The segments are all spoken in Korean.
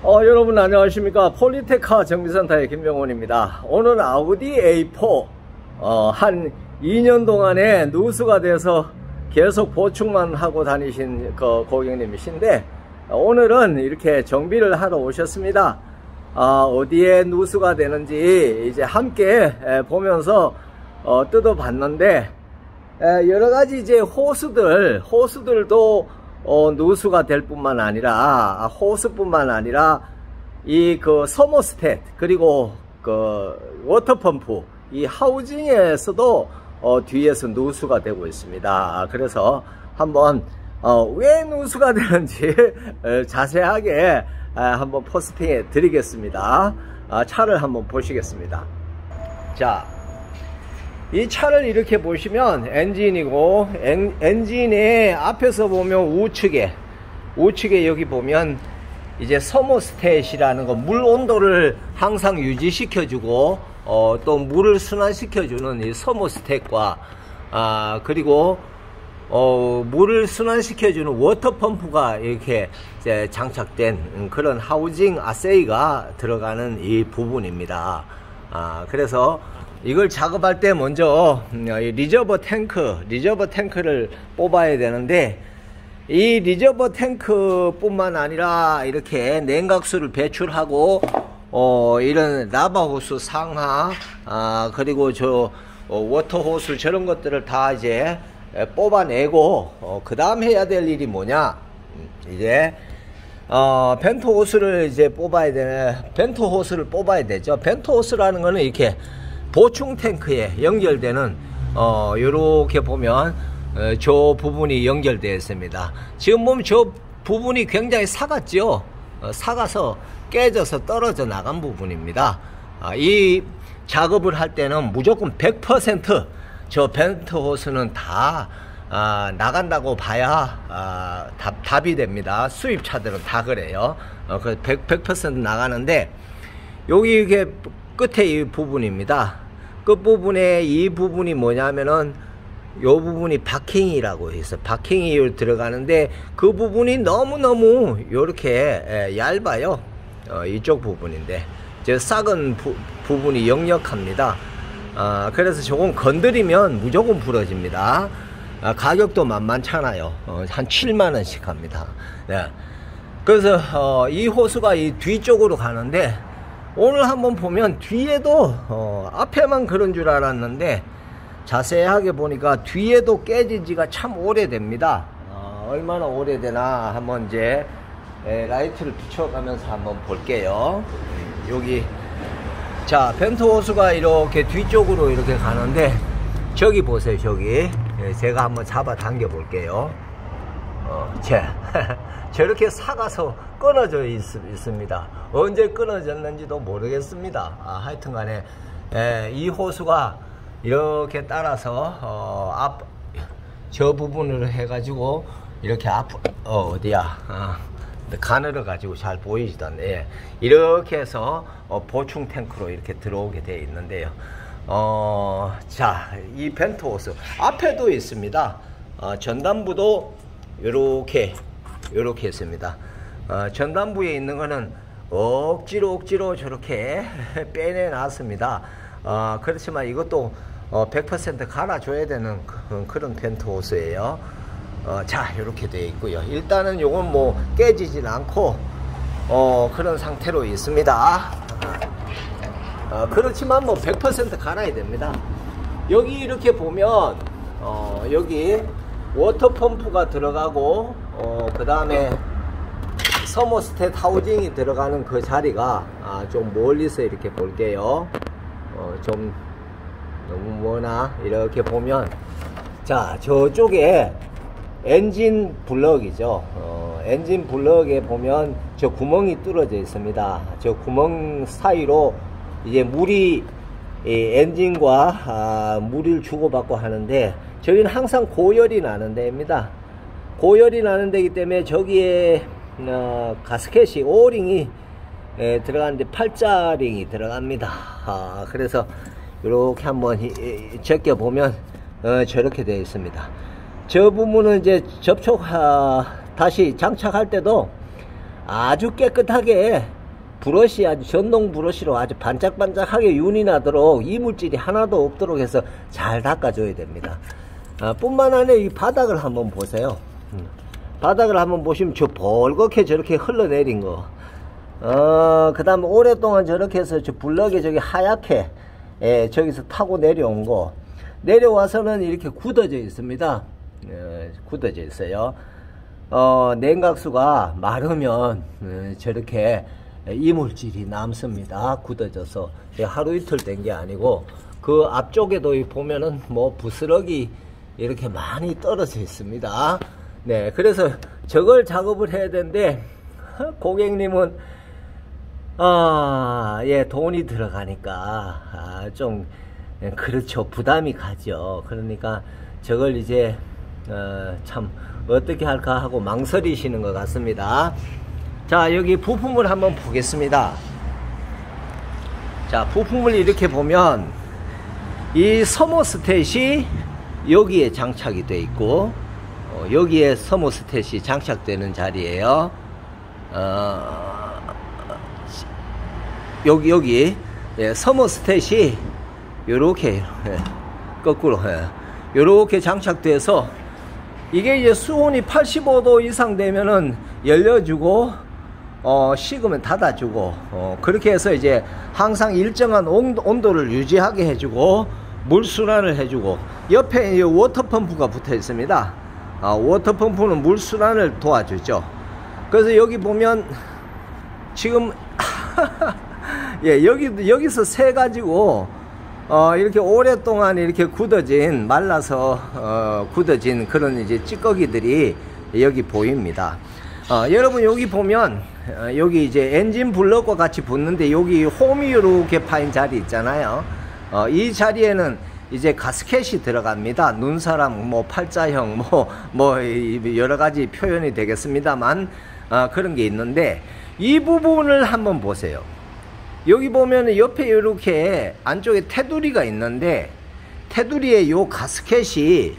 여러분 안녕하십니까. 폴리테카 정비센터의 김병원입니다. 오늘 아우디 A4 한 2년 동안에 누수가 돼서 계속 보충만 하고 다니신 그 고객님이신데, 오늘은 이렇게 정비를 하러 오셨습니다. 어디에 누수가 되는지 이제 함께 보면서 뜯어봤는데, 여러가지 이제 호스들도 누수가 될 뿐만 아니라, 호스뿐만 아니라 이 그 서모스탯 그리고 그 워터펌프, 이 하우징에서도 뒤에서 누수가 되고 있습니다. 그래서 한번 왜 누수가 되는지 자세하게 한번 포스팅해 드리겠습니다. 차를 한번 보시겠습니다. 자, 이 차를 이렇게 보시면 엔진이고, 엔진의 앞에서 보면 우측에 여기 보면 이제 서모스탯이라는 거, 물 온도를 항상 유지시켜주고 또 물을 순환시켜주는 이 서모스탯과 그리고 물을 순환시켜주는 워터펌프가 이렇게 이제 장착된 그런 하우징 아세이가 들어가는 이 부분입니다. 그래서 이걸 작업할 때 먼저 리저버 탱크를 뽑아야 되는데, 이 리저버 탱크 뿐만 아니라 이렇게 냉각수를 배출하고 이런 라바호스 상하 그리고 저 워터호스 저런 것들을 다 이제 뽑아내고 그 다음 해야 될 일이 뭐냐, 이제 벤트호스를 이제 벤트호스를 뽑아야 되죠. 벤트호스라는 거는 이렇게 보충 탱크에 연결되는 요렇게 보면 저 부분이 연결되어 있습니다. 지금 보면 저 부분이 굉장히 사갔죠. 사가서 깨져서 떨어져 나간 부분입니다. 이 작업을 할 때는 무조건 100% 저 벤트 호스는 다 나간다고 봐야 답이 됩니다. 수입차들은 다 그래요. 100% 나가는데, 여기 이게 끝에 이 부분입니다. 끝부분에 이 부분이 뭐냐면은 요 부분이 바킹이라고 해서 바킹이 들어가는데, 그 부분이 너무너무 요렇게 얇아요. 이쪽 부분인데 저 싹은 부분이 역력합니다. 그래서 조금 건드리면 무조건 부러집니다. 가격도 만만찮아요. 한 7만원씩 합니다. 네. 그래서 이 호수가 이 뒤쪽으로 가는데, 오늘 한번 보면 뒤에도 앞에만 그런 줄 알았는데 자세하게 보니까 뒤에도 깨진 지가 참 오래됩니다. 얼마나 오래되나 한번 이제 라이트를 비춰가면서 한번 볼게요. 여기 자, 벤트 호스가 이렇게 뒤쪽으로 이렇게 가는데, 저기 보세요. 저기 제가 한번 잡아 당겨 볼게요. 저렇게 사가서 끊어져 있습니다. 언제 끊어졌는지도 모르겠습니다. 하여튼 간에 이 호수가 이렇게 따라서 저 부분을 해가지고 이렇게 어디야 가늘어 가지고 잘 보이지도 않네. 이렇게 해서 보충 탱크로 이렇게 들어오게 되어 있는데요. 자, 이 벤트 호스 앞에도 있습니다. 전단부도 요렇게 있습니다. 전단부에 있는 거는 억지로 저렇게 빼내 놨습니다. 그렇지만 이것도 100% 갈아줘야 되는 그런 벤트 호스예요. 자, 이렇게 되어 있고요. 일단은 요건 뭐 깨지진 않고 그런 상태로 있습니다. 그렇지만 뭐 100% 갈아야 됩니다. 여기 이렇게 보면 여기 워터펌프가 들어가고 그 다음에 서모스탯 하우징이 들어가는 그 자리가 좀 멀리서 이렇게 볼게요. 좀 너무 머나. 이렇게 보면, 자, 저쪽에 엔진 블럭이죠. 엔진 블럭에 보면 저 구멍이 뚫어져 있습니다. 저 구멍 사이로 이제 물이 엔진과 물을 주고받고 하는데, 저기는 항상 고열이 나는 데입니다. 고열이 나는 데이기 때문에 저기에 가스켓이 오링이 들어가는데 8자링이 들어갑니다. 그래서 이렇게 한번 제껴 보면 저렇게 되어 있습니다. 저 부분은 이제 다시 장착할 때도 아주 깨끗하게 브러쉬, 아주 전동 브러쉬로 아주 반짝반짝하게 윤이 나도록 이물질이 하나도 없도록 해서 잘 닦아줘야 됩니다. 뿐만 아니라 이 바닥을 한번 보세요. 바닥을 한번 보시면 저 벌겋게 저렇게 흘러내린 거, 그 다음에 오랫동안 저렇게 해서 저 블럭에 저기 하얗게, 저기서 타고 내려온 거, 내려와서는 이렇게 굳어져 있습니다. 굳어져 있어요. 냉각수가 마르면 저렇게 이물질이 남습니다. 굳어져서 하루 이틀 된 게 아니고, 그 앞쪽에도 보면은 뭐 부스럭이 이렇게 많이 떨어져 있습니다. 네, 그래서 저걸 작업을 해야 되는데 고객님은 예, 돈이 들어가니까 좀 그렇죠, 부담이 가죠. 그러니까 저걸 이제 참 어떻게 할까 하고 망설이시는 것 같습니다. 자, 여기 부품을 한번 보겠습니다. 자, 부품을 이렇게 보면 이 서모스탯이 여기에 장착이 되어 있고, 여기에 서모스탯이 장착되는 자리에요. 여기 예, 서모스탯이 요렇게 거꾸로 요렇게 장착돼서, 이게 이제 수온이 85도 이상 되면은 열려주고 식으면 닫아주고, 그렇게 해서 이제 항상 일정한 온도를 유지하게 해주고 물순환을 해주고, 옆에 워터펌프가 붙어 있습니다. 워터펌프는 물순환을 도와주죠. 그래서 여기 보면 지금 예, 여기서 새 가지고 이렇게 오랫동안 이렇게 굳어진, 말라서 굳어진 그런 이제 찌꺼기들이 여기 보입니다. 여러분 여기 보면 여기 이제 엔진 블럭과 같이 붙는데, 여기 홈이 이렇게 파인 자리 있잖아요. 이 자리에는 이제 가스켓이 들어갑니다. 눈사람, 뭐 팔자형, 뭐 여러 가지 표현이 되겠습니다만, 그런 게 있는데, 이 부분을 한번 보세요. 여기 보면 옆에 이렇게 안쪽에 테두리가 있는데, 테두리에 요 가스켓이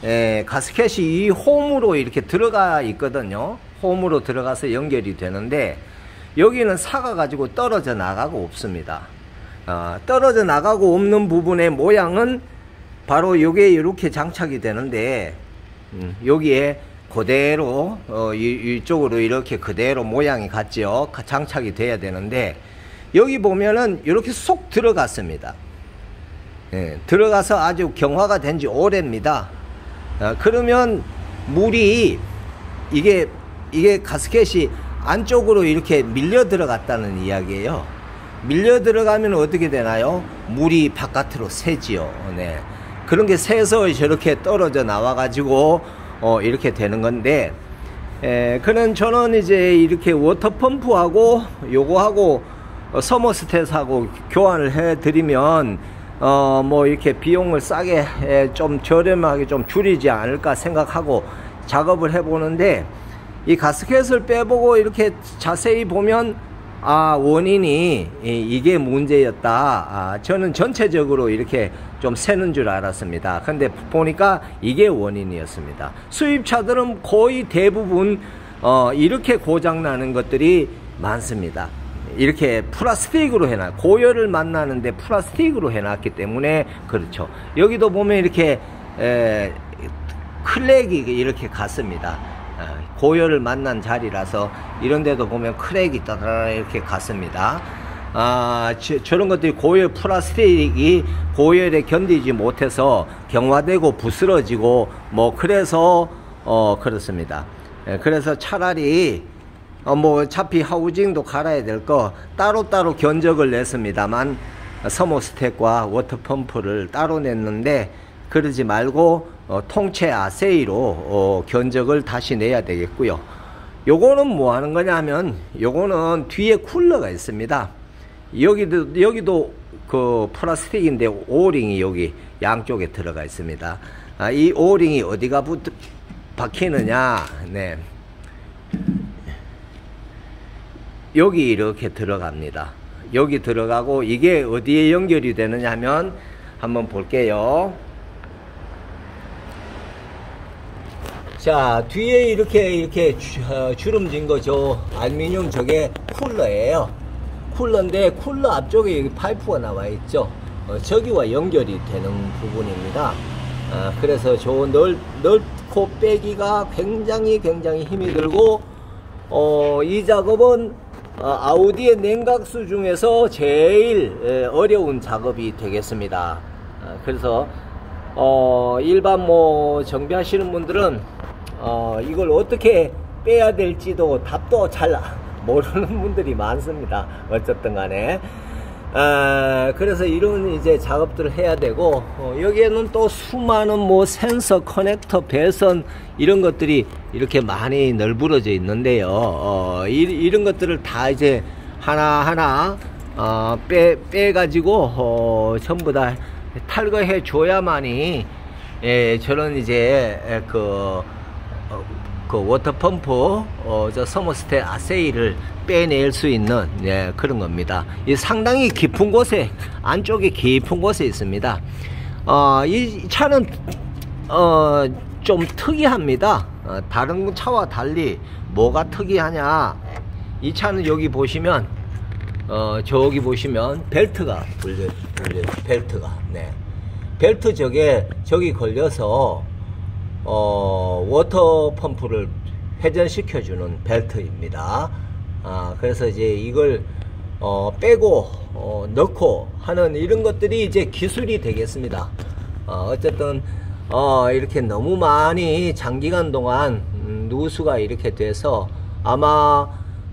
이 홈으로 이렇게 들어가 있거든요. 홈으로 들어가서 연결이 되는데, 여기는 사가 가지고 떨어져 나가고 없습니다. 떨어져 나가고 없는 부분의 모양은 바로 요게 이렇게 장착이 되는데, 여기에 그대로 이쪽으로 이렇게 그대로 모양이 같죠. 장착이 돼야 되는데, 여기 보면은 이렇게 쏙 들어갔습니다. 예, 들어가서 아주 경화가 된 지 오래입니다. 그러면 물이, 이게 가스켓이 안쪽으로 이렇게 밀려 들어갔다는 이야기예요. 밀려 들어가면 어떻게 되나요? 물이 바깥으로 새지요. 네. 그런 게 새서 저렇게 떨어져 나와 가지고 이렇게 되는 건데, 저는 이제 이렇게 워터펌프하고 요거하고 서머스탯하고 교환을 해 드리면 뭐 이렇게 비용을 싸게 좀 저렴하게 좀 줄이지 않을까 생각하고 작업을 해 보는데, 이 가스켓을 빼보고 이렇게 자세히 보면 원인이 이게 문제였다. 저는 전체적으로 이렇게 좀 새는 줄 알았습니다. 근데 보니까 이게 원인이었습니다. 수입차들은 거의 대부분 이렇게 고장나는 것들이 많습니다. 이렇게 플라스틱으로 해놔, 고열을 만나는데 플라스틱으로 해놨기 때문에 그렇죠. 여기도 보면 이렇게 클랙이 이렇게 갔습니다. 고열을 만난 자리라서 이런 데도 보면 크랙이 따다라 이렇게 갔습니다. 저런 것들이 고열, 플라스틱이 고열에 견디지 못해서 경화되고 부스러지고 뭐 그래서 그렇습니다. 그래서 차라리 뭐 어차피 하우징도 갈아야 될 거 따로따로 견적을 냈습니다만, 서모스탯과 워터펌프를 따로 냈는데, 그러지 말고 통째 아세이로 견적을 다시 내야 되겠고요. 요거는 뭐 하는 거냐 하면, 요거는 뒤에 쿨러가 있습니다. 여기도 그 플라스틱인데 오링이 여기 양쪽에 들어가 있습니다. 이 오링이 어디가 박히느냐, 네, 여기 이렇게 들어갑니다. 여기 들어가고, 이게 어디에 연결이 되느냐 하면 한번 볼게요. 자, 뒤에 이렇게 주름진 거 저 알루미늄 저게 쿨러예요. 쿨러인데 쿨러 앞쪽에 파이프가 나와 있죠. 저기와 연결이 되는 부분입니다. 그래서 저 넣고 빼기가 굉장히 힘이 들고, 이 작업은 아우디의 냉각수 중에서 제일 어려운 작업이 되겠습니다. 그래서 일반 뭐 정비하시는 분들은 이걸 어떻게 빼야 될지도 답도 잘 모르는 분들이 많습니다. 어쨌든 간에 그래서 이런 이제 작업들을 해야 되고, 여기에는 또 수많은 뭐 센서, 커넥터, 배선 이런 것들이 이렇게 많이 널브러져 있는데요. 이런 것들을 다 이제 하나하나 빼가지고 전부 다 탈거해 줘야만이 저런 이제 그 워터펌프 저 서머스텟 아세이를 빼낼 수 있는 그런 겁니다. 이 상당히 깊은 곳에, 안쪽에 깊은 곳에 있습니다. 이 차는 좀 특이합니다. 다른 차와 달리 뭐가 특이하냐, 이 차는 여기 보시면 저기 보시면 벨트가 걸려요. 벨트가, 벨트 저기 걸려서 워터 펌프를 회전시켜주는 벨트입니다. 그래서 이제 이걸 빼고 넣고 하는 이런 것들이 이제 기술이 되겠습니다. 어쨌든 이렇게 너무 많이 장기간 동안 누수가 이렇게 돼서 아마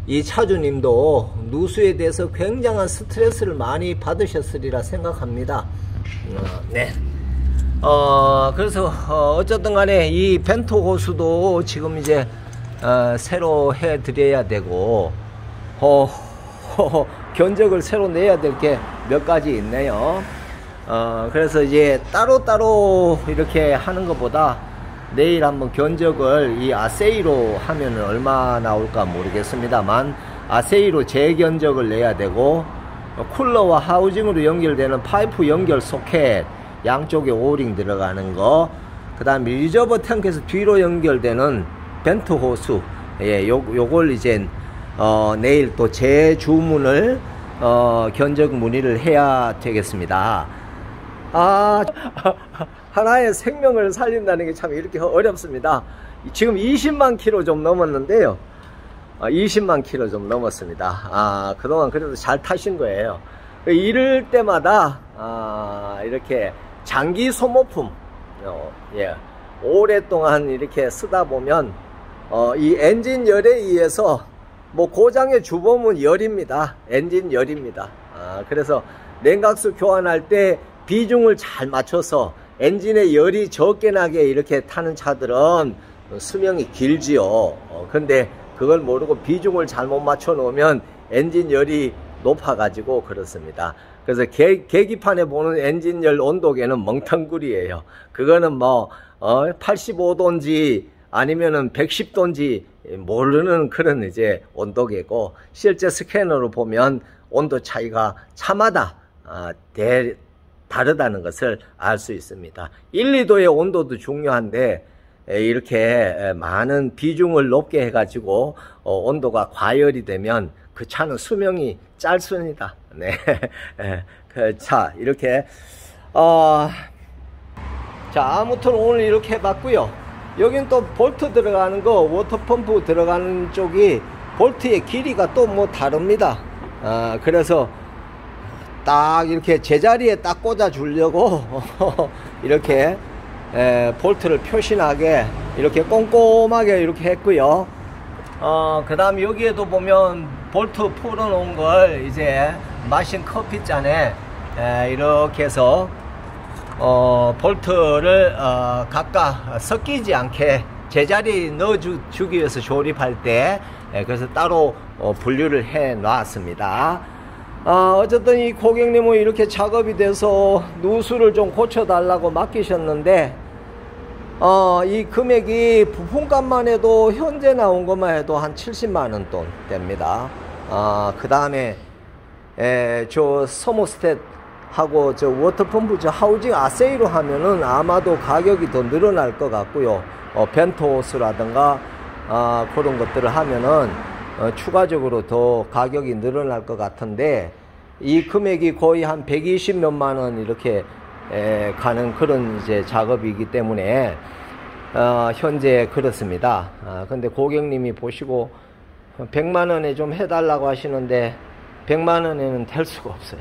이 차주님도 누수에 대해서 굉장한 스트레스를 많이 받으셨으리라 생각합니다. 그래서 어쨌든 간에 이 벤토 호스도 지금 이제 새로 해 드려야 되고, 견적을 새로 내야 될 게 몇 가지 있네요. 그래서 이제 따로따로 이렇게 하는 것보다 내일 한번 견적을 이 아세이로 하면 얼마 나올까 모르겠습니다만, 아세이로 재견적을 내야 되고, 쿨러와 하우징으로 연결되는 파이프 연결 소켓 양쪽에 오링 들어가는 거, 그 다음에 리저버 탱크에서 뒤로 연결되는 벤트 호수, 요걸 이제 내일 또 재주문을 견적 문의를 해야 되겠습니다. 하나의 생명을 살린다는 게 참 이렇게 어렵습니다. 지금 20만 킬로 좀 넘었는데요. 20만 킬로 좀 넘었습니다. 그동안 그래도 잘 타신 거예요. 이럴 때마다 이렇게 장기 소모품 오랫동안 이렇게 쓰다 보면 이 엔진 열에 의해서 뭐 고장의 주범은 열입니다. 엔진 열입니다. 그래서 냉각수 교환할 때 비중을 잘 맞춰서 엔진의 열이 적게 나게 이렇게 타는 차들은 수명이 길지요. 근데 그걸 모르고 비중을 잘못 맞춰 놓으면 엔진 열이 높아 가지고 그렇습니다. 그래서 계기판에 보는 엔진열 온도계는 멍텅구리예요. 그거는 뭐 85도인지 아니면은 110도인지 모르는 그런 이제 온도계고, 실제 스캐너로 보면 온도 차이가 차마다 다르다는 것을 알 수 있습니다. 1, 2도의 온도도 중요한데 이렇게 많은 비중을 높게 해가지고 온도가 과열이 되면 그 차는 수명이 짧습니다. 자, 이렇게 자, 아무튼 오늘 이렇게 해봤고요. 여긴 또 볼트 들어가는 거, 워터펌프 들어가는 쪽이 볼트의 길이가 또 뭐 다릅니다. 그래서 딱 이렇게 제자리에 딱 꽂아 주려고 이렇게 볼트를 표시나게 이렇게 꼼꼼하게 이렇게 했고요. 그 다음 여기에도 보면 볼트 풀어 놓은 걸 이제 마신 커피잔에 이렇게 해서 볼트를 각각 섞이지 않게 제자리 넣어주기 위해서 조립할 때 그래서 따로 분류를 해 놨습니다. 어쨌든 이 고객님은 이렇게 작업이 돼서 누수를 좀 고쳐달라고 맡기셨는데, 이 금액이 부품값만 해도 현재 나온 것만 해도 한 70만원 돈 됩니다. 그 다음에 저 서모스텟 저 워터펌프 저 하우징 아세이로 하면은 아마도 가격이 더 늘어날 것 같고요. 벤토호스라든가 그런 것들을 하면은 추가적으로 더 가격이 늘어날 것 같은데, 이 금액이 거의 한 120몇만 원 이렇게 가는 그런 이제 작업이기 때문에 현재 그렇습니다. 근데 고객님이 보시고 100만 원에 좀 해달라고 하시는데 100만 원에는 될 수가 없어요.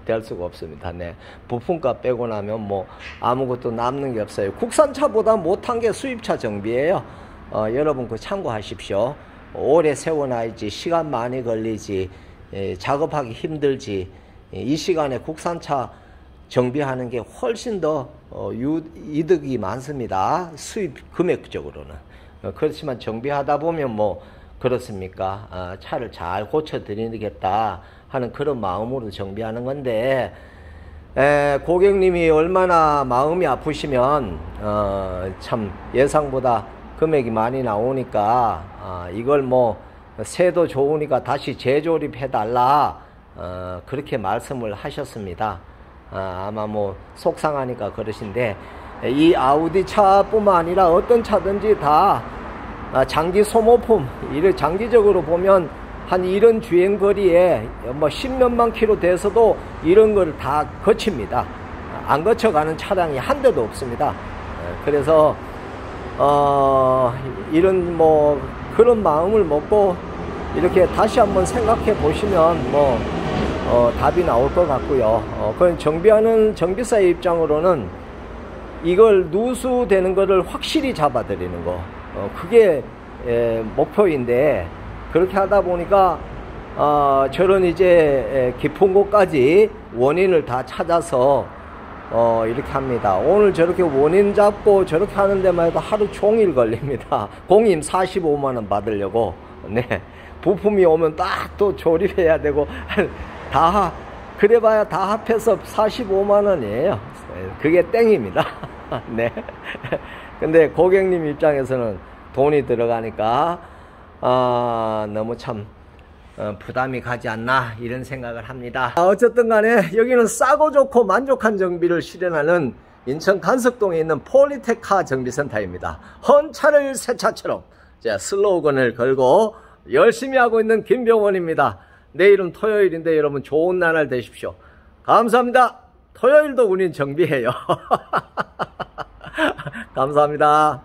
될 수가 없습니다. 네. 부품값 빼고 나면 뭐 아무것도 남는 게 없어요. 국산차보다 못한 게 수입차 정비예요. 여러분 그 참고하십시오. 오래 세워놔야지, 시간 많이 걸리지, 작업하기 힘들지, 이 시간에 국산차 정비하는 게 훨씬 더 이득이 많습니다. 수입 금액적으로는. 그렇지만 정비하다 보면 뭐 그렇습니까? 차를 잘 고쳐드리겠다 하는 그런 마음으로 정비하는 건데, 고객님이 얼마나 마음이 아프시면 참 예상보다 금액이 많이 나오니까 이걸 뭐 새도 좋으니까 다시 재조립해 달라 그렇게 말씀을 하셨습니다. 아마 뭐 속상하니까 그러신데, 이 아우디 차뿐만 아니라 어떤 차든지 다 장기 소모품, 이를 장기적으로 보면 한 이런 주행거리에 뭐 10몇만 킬로 돼서도 이런 걸 다 거칩니다. 안 거쳐가는 차량이 한 대도 없습니다. 그래서 이런 뭐 그런 마음을 먹고 이렇게 다시 한번 생각해 보시면 뭐 답이 나올 것 같고요. 그건 정비하는 정비사의 입장으로는 이걸 누수되는 거를 확실히 잡아 드리는 거, 그게 목표인데, 그렇게 하다 보니까 저런 이제 깊은 곳까지 원인을 다 찾아서 이렇게 합니다. 오늘 저렇게 원인 잡고 저렇게 하는 데만 해도 하루 종일 걸립니다. 공임 45만 원 받으려고. 네. 부품이 오면 딱 또 조립해야 되고, 그래봐야 다 합해서 45만 원이에요. 그게 땡입니다. 네. 근데 고객님 입장에서는 돈이 들어가니까, 너무 참, 부담이 가지 않나 이런 생각을 합니다. 어쨌든 간에 여기는 싸고 좋고 만족한 정비를 실현하는 인천 간석동에 있는 폴리테카 정비센터입니다. 헌 차를 새 차처럼 슬로건을 걸고 열심히 하고 있는 김병원입니다. 내일은 토요일인데 여러분 좋은 나날 되십시오. 감사합니다. 토요일도 우린 정비해요. 감사합니다.